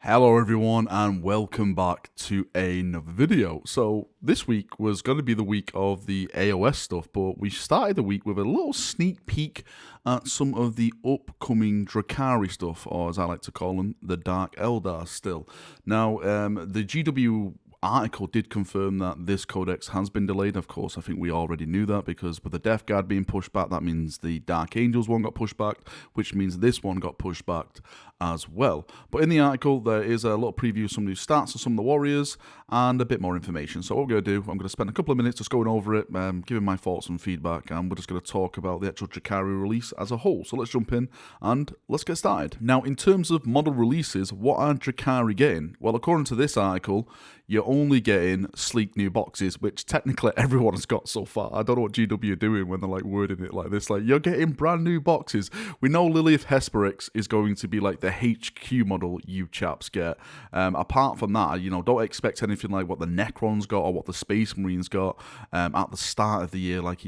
Hello everyone and welcome back to another video. So this week was going to be the week of the AOS stuff, but we started the week with a little sneak peek at some of the upcoming Drakari stuff, or as I like to call them, the Dark Eldar still. Now, the GW article did confirm that this codex has been delayed. Of course, I think we already knew that because with the Death Guard being pushed back, that means the Dark Angels one got pushed back, which means this one got pushed back as well. But in the article, there is a little preview of some new stats of some of the warriors and a bit more information. So what we're going to do, I'm going to spend a couple of minutes just going over it, giving my thoughts and feedback, and we're just going to talk about the actual Drakari release as a whole. So let's jump in and let's get started. Now, in terms of model releases, what are Drakari getting? Well, according to this article, you're only getting sleek new boxes, which technically everyone has got so far. I don't know what GW are doing when they're like wording it like this. Like, you're getting brand new boxes. We know Lilith Hesperix is going to be like the HQ model you chaps get. Apart from that, don't expect anything like what the Necrons got or what the Space Marines got at the start of the year, like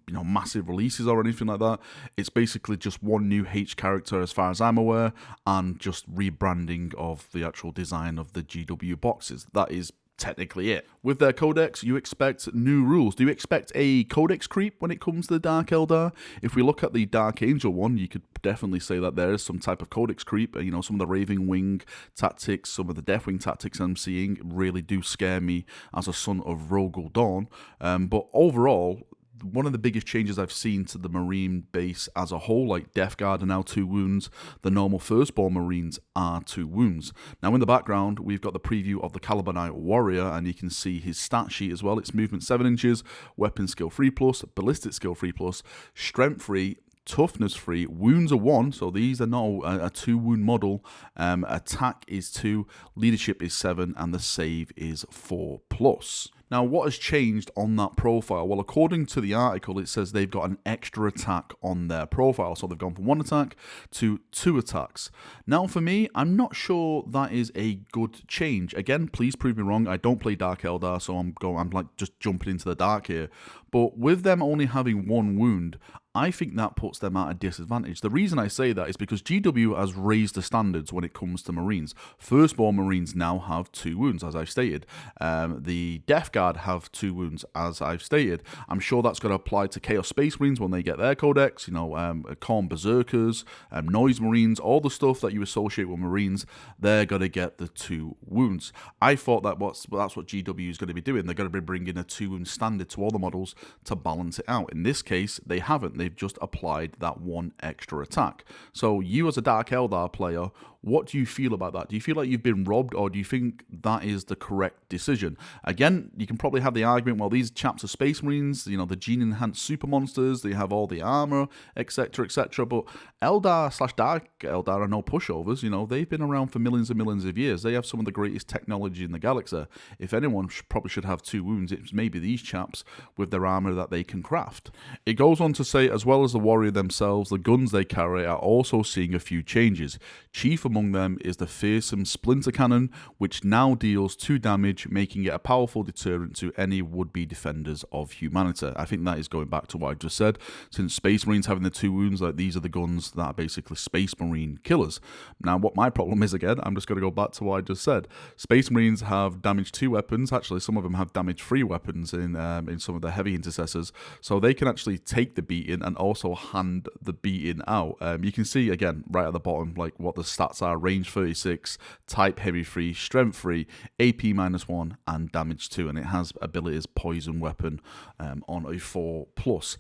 massive releases or anything like that. It's basically just one new H character as far as I'm aware, and just rebranding of the actual design of the GW boxes. That is technically it. With their codex, you expect new rules. Do you expect a codex creep when it comes to the Dark Eldar? If we look at the Dark Angel one, you could definitely say that there is some type of codex creep. Some of the Raving Wing tactics, some of the Deathwing tactics I'm seeing really do scare me as a son of Rogel Dawn. But overall, one of the biggest changes I've seen to the Marine base as a whole, like Death Guard are now 2 wounds, the normal Firstborn Marines are 2 wounds. Now in the background, we've got the preview of the Kabalite Warrior, and you can see his stat sheet as well. It's movement 7 inches, weapon skill 3+, ballistic skill 3+, strength 3, toughness 3, wounds are 1, so these are not a 2 wound model. Attack is 2, leadership is 7, and the save is 4+. Now, what has changed on that profile? Well, according to the article, it says they've got an extra attack on their profile. So they've gone from 1 attack to 2 attacks. Now, for me, I'm not sure that is a good change. Again, please prove me wrong. I don't play Dark Eldar, so I'm like just jumping into the dark here. But with them only having 1 wound, I think that puts them at a disadvantage. The reason I say that is because GW has raised the standards when it comes to Marines. Firstborn Marines now have 2 wounds, as I've stated. The Death Guard have 2 wounds, as I've stated. I'm sure that's going to apply to Chaos Space Marines when they get their codex. Khorne Berserkers, Noise Marines, all the stuff that you associate with Marines, they're going to get the 2 wounds. I thought that's what GW is going to be doing. They're going to be bringing a 2 wound standard to all the models to balance it out. In this case, they haven't. They've just applied that 1 extra attack. So you as a Dark Eldar player, what do you feel about that? Do you feel like you've been robbed, or do you think that is the correct decision? Again, you can probably have the argument, well, these chaps are Space Marines, the gene-enhanced super monsters, they have all the armor, etc., etc., but Eldar/Dark Eldar are no pushovers. They've been around for millions and millions of years. They have some of the greatest technology in the galaxy. If anyone probably should have 2 wounds, it's maybe these chaps with their armor that they can craft. It goes on to say, as well as the warrior themselves, the guns they carry are also seeing a few changes. Chief among them is the fearsome Splinter Cannon, which now deals 2 damage, making it a powerful deterrent to any would-be defenders of humanity. I think that is going back to what I just said. Since Space Marines having the 2 wounds, like, these are the guns that are basically Space Marine killers. Now, what my problem is, again, I'm just going to go back to what I just said. Space Marines have damage 2 weapons. Actually, some of them have damage 3 weapons in some of the heavy intercessors, so they can actually take the beating and also hand the beating out. You can see, again, right at the bottom, like what the stats are: range 36, type heavy 3, strength 3, AP -1, and damage 2, and it has abilities poison weapon on a 4+.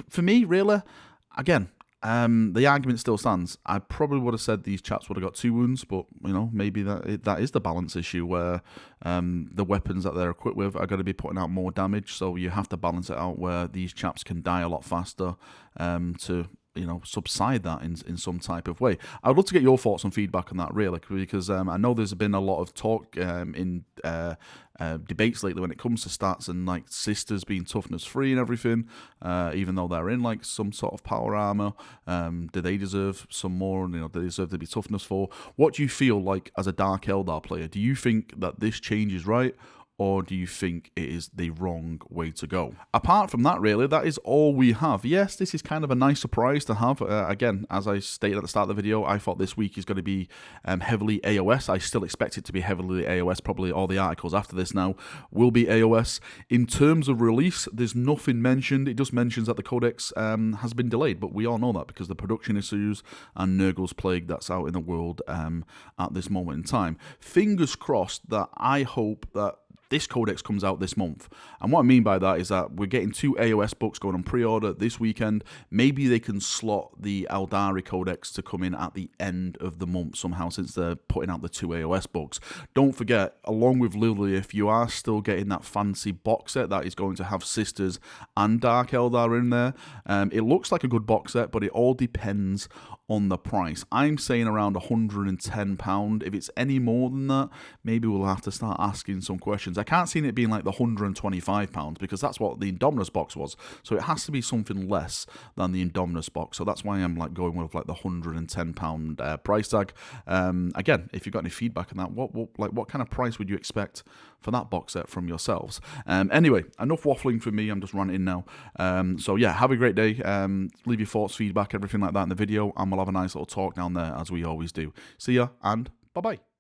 For me, really, again, the argument still stands. I probably would have said these chaps would have got 2 wounds, but maybe that is the balance issue where the weapons that they're equipped with are going to be putting out more damage, so you have to balance it out where these chaps can die a lot faster to subside that in some type of way. I'd love to get your thoughts and feedback on that, really, because I know there's been a lot of talk in debates lately when it comes to stats and like sisters being toughness 3 and everything, even though they're in like some sort of power armor. Do they deserve some more? Do they deserve to be toughness 4? What do you feel like as a Dark Eldar player? Do you think that this change is right, or do you think it is the wrong way to go? Apart from that, really, that is all we have. Yes, this is kind of a nice surprise to have. Again, as I stated at the start of the video, I thought this week is going to be heavily AOS. I still expect it to be heavily AOS. Probably all the articles after this now will be AOS. In terms of release, there's nothing mentioned. It just mentions that the codex has been delayed, but we all know that because the production issues and Nurgle's Plague that's out in the world at this moment in time. Fingers crossed that I hope that this codex comes out this month. And what I mean by that is that we're getting 2 AOS books going on pre-order this weekend. Maybe they can slot the Eldari codex to come in at the end of the month somehow, since they're putting out the 2 AOS books. Don't forget, along with Lilith, you are still getting that fancy box set that is going to have Sisters and Dark Eldar in there. It looks like a good box set, but it all depends on the price. I'm saying around £110. If it's any more than that, maybe we'll have to start asking some questions. I can't see it being like the £125 because that's what the Indominus box was. So it has to be something less than the Indominus box. So that's why I'm like going with like the £110 price tag. Again, if you've got any feedback on that, what kind of price would you expect for that box set from yourselves? Anyway, enough waffling for me. I'm just ranting now. So yeah, have a great day. Leave your thoughts, feedback, everything like that in the video, and we'll have a nice little talk down there as we always do. See ya, and bye-bye.